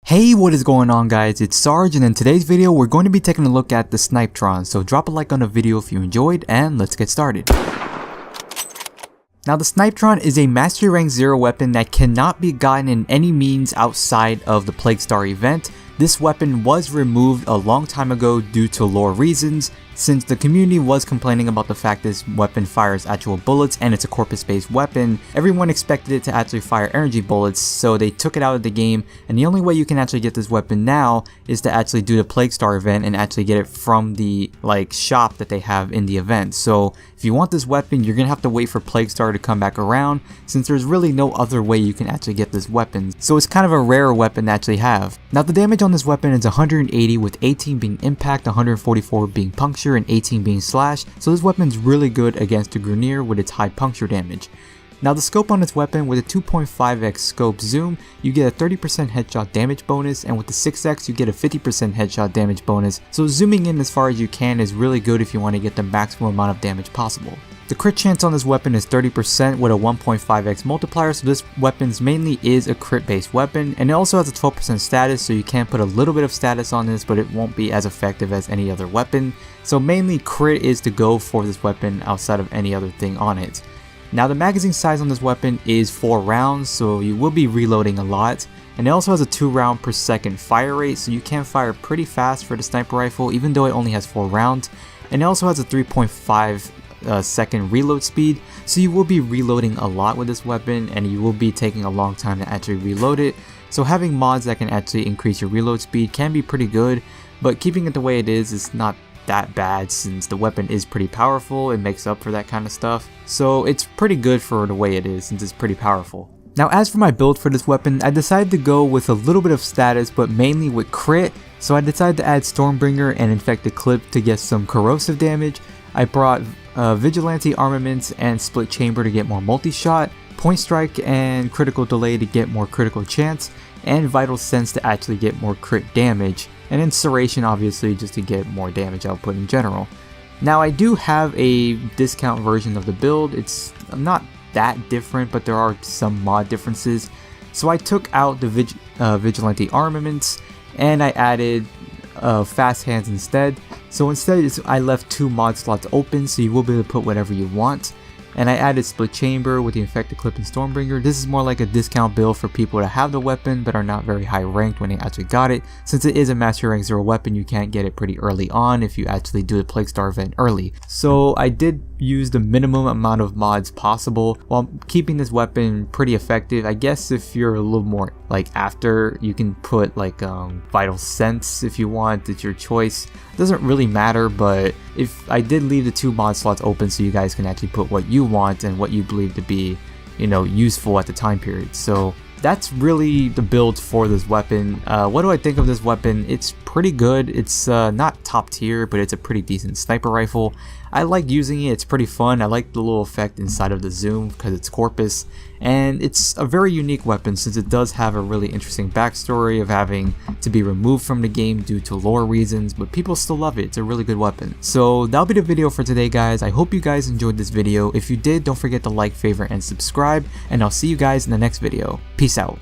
Hey, what is going on guys, it's Sarge, and in today's video we're going to be taking a look at the Snipetron, so drop a like on the video if you enjoyed and let's get started. Now the Snipetron is a Mastery Rank 0 weapon that cannot be gotten in any means outside of the Plague Star event. This weapon was removed a long time ago due to lore reasons, since the community was complaining about the fact this weapon fires actual bullets and it's a corpus based weapon. Everyone expected it to actually fire energy bullets, so they took it out of the game, and the only way you can actually get this weapon now is to actually do the Plague Star event and actually get it from the shop that they have in the event. So if you want this weapon, you're gonna have to wait for Plague Star to come back around, since there's really no other way you can actually get this weapon. So it's kind of a rare weapon to actually have. Now the damage on this weapon is 180, with 18 being impact, 144 being puncture, and 18 being slash, so this weapon's really good against the Grenier with its high puncture damage. Now the scope on this weapon, with a 2.5x scope zoom, you get a 30% headshot damage bonus, and with the 6x you get a 50% headshot damage bonus, so zooming in as far as you can is really good if you want to get the maximum amount of damage possible. The crit chance on this weapon is 30% with a 1.5x multiplier, so this weapon's mainly is a crit based weapon, and it also has a 12% status, so you can put a little bit of status on this, but it won't be as effective as any other weapon. So mainly crit is to go for this weapon outside of any other thing on it. Now the magazine size on this weapon is 4 rounds, so you will be reloading a lot, and it also has a 2 round per second fire rate, so you can fire pretty fast for the sniper rifle even though it only has 4 rounds, and it also has a 3.5 second reload speed, so you will be reloading a lot with this weapon and you will be taking a long time to actually reload it. So having mods that can actually increase your reload speed can be pretty good, but keeping it the way it is not that bad, since the weapon is pretty powerful. It makes up for that kind of stuff, so it's pretty good for the way it is since it's pretty powerful. Now as for my build for this weapon, I decided to go with a little bit of status but mainly with crit, so I decided to add Stormbringer and Infected Clip to get some corrosive damage. I brought Vigilante Armaments and Split Chamber to get more multi-shot, Point Strike and Critical Delay to get more critical chance, and Vital Sense to actually get more crit damage, and Insuration obviously just to get more damage output in general. Now I do have a discount version of the build. It's not that different, but there are some mod differences. So I took out the Vigilante Armaments and I added Fast Hands instead. So instead I left 2 mod slots open, so you will be able to put whatever you want. And I added Split Chamber with the Infected Clip and Stormbringer. This is more like a discount build for people that have the weapon but are not very high ranked when they actually got it. Since it is a Master Rank 0 weapon, you can't get it pretty early on if you actually do the Plague Star event early. So I did use the minimum amount of mods possible while keeping this weapon pretty effective. I guess if you're a little more after, you can put Vital Sense if you want. It's your choice. It doesn't really matter, but if I did leave the 2 mod slots open so you guys can actually put what you want and what you believe to be, useful at the time period. So that's really the build for this weapon. What do I think of this weapon? It's pretty good. It's not top tier, but it's a pretty decent sniper rifle. I like using it. It's pretty fun. I like the little effect inside of the zoom because it's corpus, and it's a very unique weapon since it does have a really interesting backstory of having to be removed from the game due to lore reasons, but people still love it. It's a really good weapon. So that'll be the video for today, guys. I hope you guys enjoyed this video. If you did, don't forget to like, favorite, and subscribe, and I'll see you guys in the next video. Peace out.